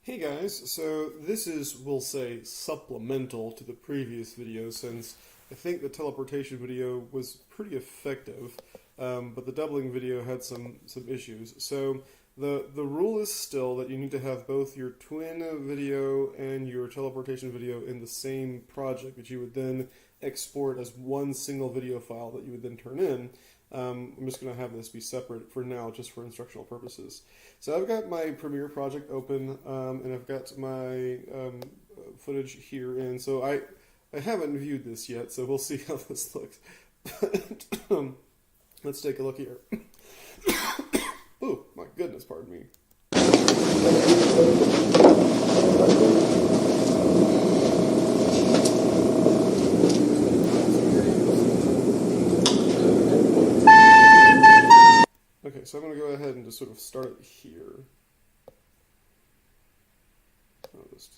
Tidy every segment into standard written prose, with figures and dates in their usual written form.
Hey guys, so this is, we'll say, supplemental to the previous video since I think the teleportation video was pretty effective, but the doubling video had some issues. So the rule is still that you need to have both your twin video and your teleportation video in the same project that you would then export as one single video file that you would then turn in. I'm just going to have this be separate for now, just for instructional purposes. So I've got my Premiere project open, and I've got my footage here in. So I haven't viewed this yet, so we'll see how this looks. Let's take a look here. Oh, my goodness, pardon me. Okay, so I'm going to go ahead and just sort of start it here. I'll just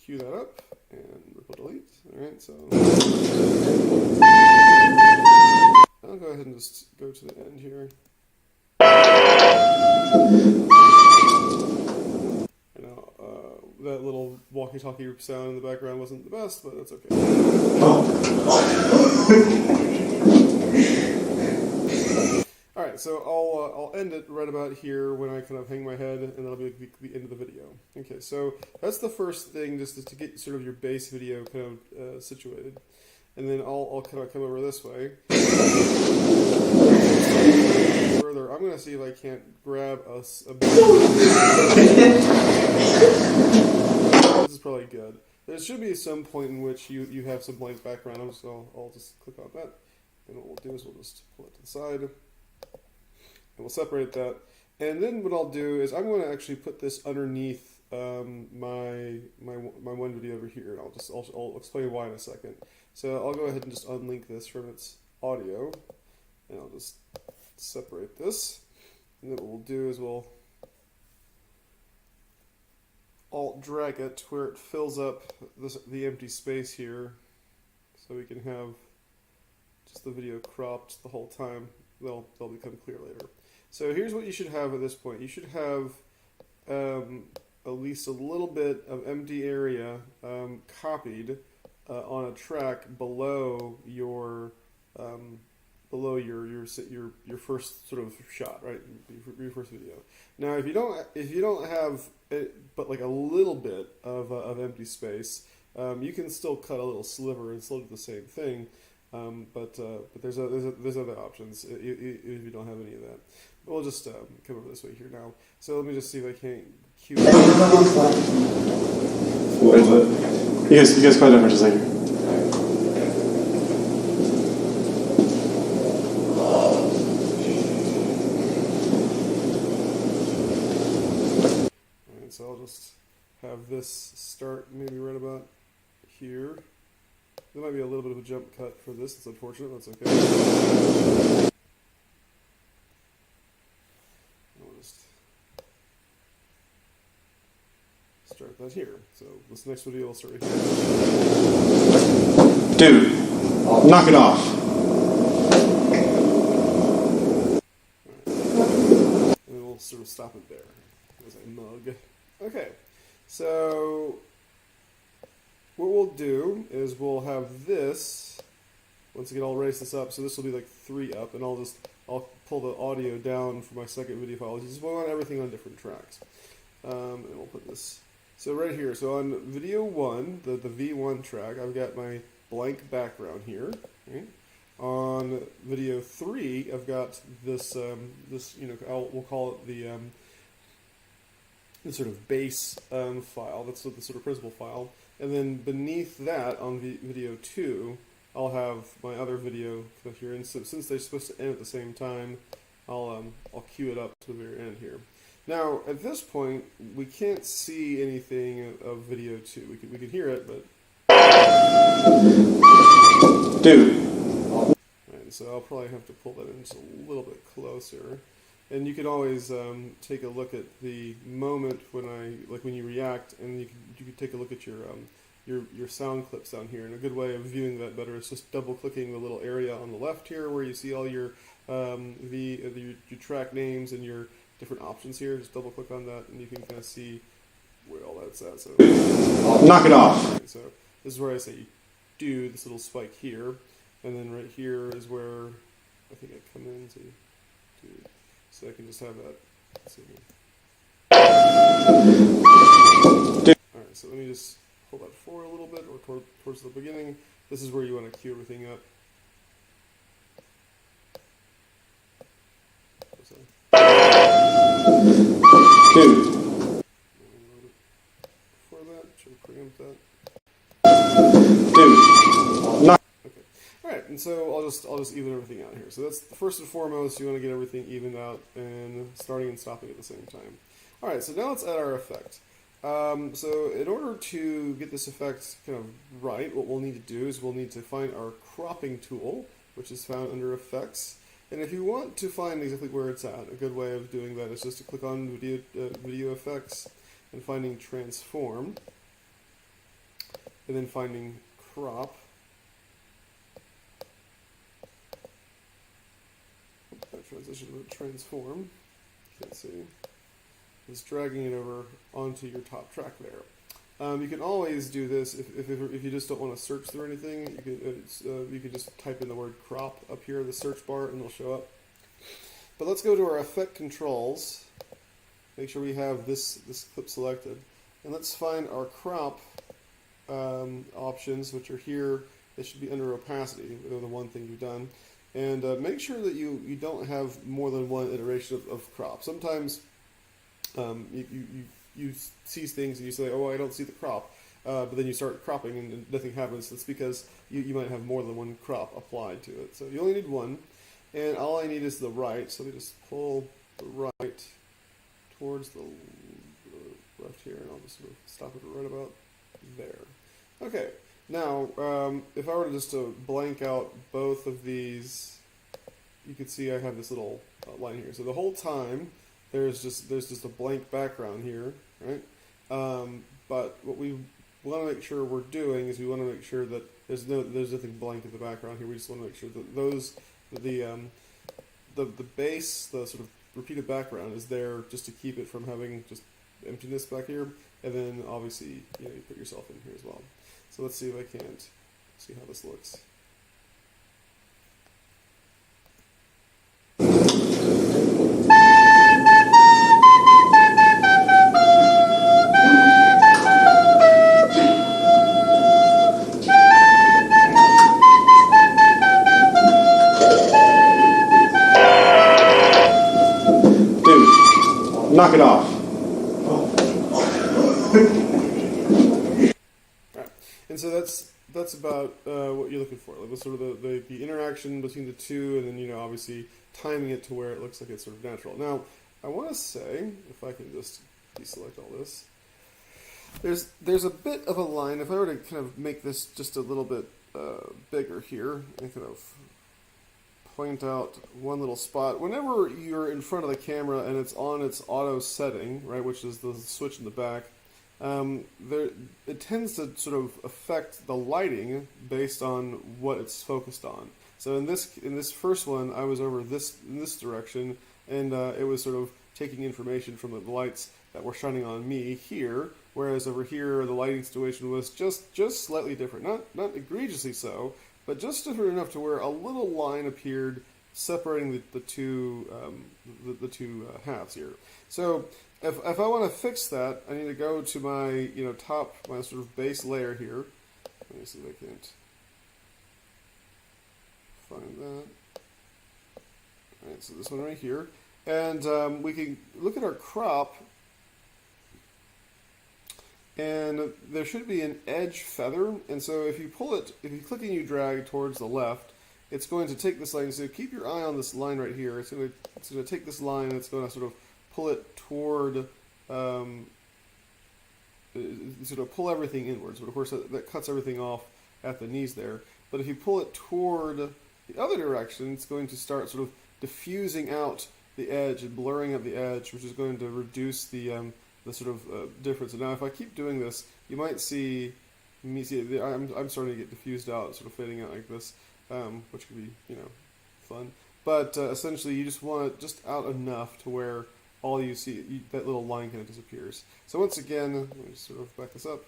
cue that up and ripple delete. Alright, so I'll go ahead and just go to the end here. I know that little walkie-talkie sound in the background wasn't the best, but that's okay. Alright, so I'll end it right about here when I kind of hang my head, and that'll be the end of the video. Okay, so that's the first thing, just to get sort of your base video kind of situated. And then I'll kind of come over this way. Further, I'm going to see if I can't grab us a bit. This is probably good. There should be some point in which you have some blank background, so I'll just click on that. And what we'll do is we'll just pull it to the side. And we'll separate that. And then what I'll do is I'm going to actually put this underneath my one video over here, and I'll explain why in a second. So I'll go ahead and just unlink this from its audio, and I'll just separate this. And then what we'll do is we'll alt drag it to where it fills up the empty space here, so we can have just the video cropped the whole time. They'll become clear later. So here's what you should have at this point. You should have at least a little bit of empty area copied on a track below your first sort of shot, right? Your first video. Now, if you don't have it, but like a little bit of empty space, you can still cut a little sliver and still do the same thing. But there's other options if you don't have any of that. We'll just come over this way here now. So let me just see if I can't cue. What? You guys quiet down for just a second. Alright, so I'll just have this start maybe right about here. There might be a little bit of a jump cut for this. It's unfortunate. That's okay. I'll just start that here. So this next video will start right here. Dude, knock it off. Right. And then we'll sort of stop it there. As a mug. Okay. So what we'll do is we'll have this, once again I'll raise this up, so this will be like 3 up, and I'll pull the audio down for my second video file. Just want everything on different tracks. And we'll put this, so right here, so on video 1, the V1 track, I've got my blank background here. Right? On video 3, I've got this, we'll call it the sort of base file, that's the sort of principal file. And then beneath that, on video 2, I'll have my other video here. And so, since they're supposed to end at the same time, I'll cue it up to the very end here. Now, at this point, we can't see anything of video 2. We can hear it, but Dude. Right, so I'll probably have to pull that in just a little bit closer. And you can always take a look at the moment when you react, and you can take a look at your sound clips down here. And a good way of viewing that better is just double clicking the little area on the left here, where you see all your track names and your different options here. Just double click on that and you can kind of see where all that's at. So Knock it off. so this is where I say do this little spike here, and then right here is where I think I come in to do. So I can just have that. Let's see here. All right, so let me just pull that forward a little bit, or towards the beginning. This is where you want to cue everything up. Dude. For that, should preempt that. Dude. Knock. Okay. All right, and so I'll just even everything out here. So that's first and foremost. You want to get everything evened out and starting and stopping at the same time. All right, so now let's add our effect. So in order to get this effect kind of right, what we'll need to do is we'll need to find our cropping tool, which is found under Effects. And if you want to find exactly where it's at, a good way of doing that is just to click on Video Effects and finding Transform, and then finding Crop. That transition to Transform. Can't see. Is dragging it over onto your top track there. You can always do this if you just don't want to search through anything. You can just type in the word crop up here in the search bar and it'll show up. But let's go to our effect controls. Make sure we have this clip selected, and let's find our crop options, which are here. They should be under opacity. They're the one thing you've done, and make sure that you don't have more than one iteration of crop. Sometimes you see things and you say, oh, I don't see the crop, but then you start cropping and nothing happens. That's because you might have more than one crop applied to it. So you only need one, and all I need is the right. So let me just pull the right towards the left here, and I'll just sort of stop it right about there. Okay, now if I were to just to blank out both of these, you can see I have this little line here. So the whole time there's just a blank background here, right? But what we want to make sure we're doing is we want to make sure that there's nothing blank in the background here. We just want to make sure that the base, the sort of repeated background, is there just to keep it from having just emptiness back here, and then obviously you put yourself in here as well. So let's see if I can't see how this looks. Knock it off. Alright, and so that's about what you're looking for, like sort of the interaction between the two, and then obviously timing it to where it looks like it's sort of natural. Now, I want to say, if I can just deselect all this, there's a bit of a line. If I were to kind of make this just a little bit bigger here and kind of point out one little spot. Whenever you're in front of the camera and it's on its auto setting, right, which is the switch in the back, it tends to sort of affect the lighting based on what it's focused on. So in this first one, I was over in this direction, and it was sort of taking information from the lights that were shining on me here, whereas over here the lighting situation was just slightly different, not egregiously so, but just different enough to where a little line appeared separating the two halves here. So if I want to fix that, I need to go to my my sort of base layer here. Let me see if I can't find that. All right, so this one right here, and we can look at our crop. And there should be an edge feather, and so if you click and you drag towards the left, it's going to take this line. So keep your eye on this line right here. It's going to take this line and it's going to sort of pull it toward, sort of pull everything inwards. But of course that cuts everything off at the knees there. But if you pull it toward the other direction, it's going to start sort of diffusing out the edge and blurring up the edge, which is going to reduce the sort of difference. And now if I keep doing this, you might see I'm starting to get diffused out, sort of fading out like this, which could be fun. But essentially, you just want it just out enough to where all you see, that little line kind of disappears. So once again, let me sort of back this up.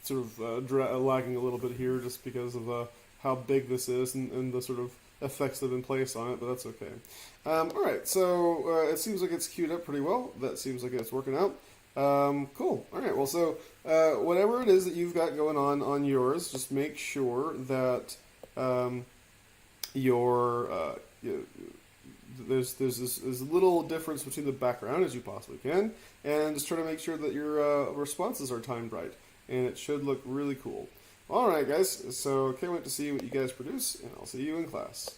Sort of lagging a little bit here just because of how big this is and the sort of effects that have been placed on it, but that's okay. Alright, so it seems like it's queued up pretty well. That seems like it's working out. Cool. Alright, well, so whatever it is that you've got going on yours, just make sure that there's as little difference between the background as you possibly can, and just try to make sure that your responses are timed right. And it should look really cool. Alright guys, so can't wait to see what you guys produce, and I'll see you in class.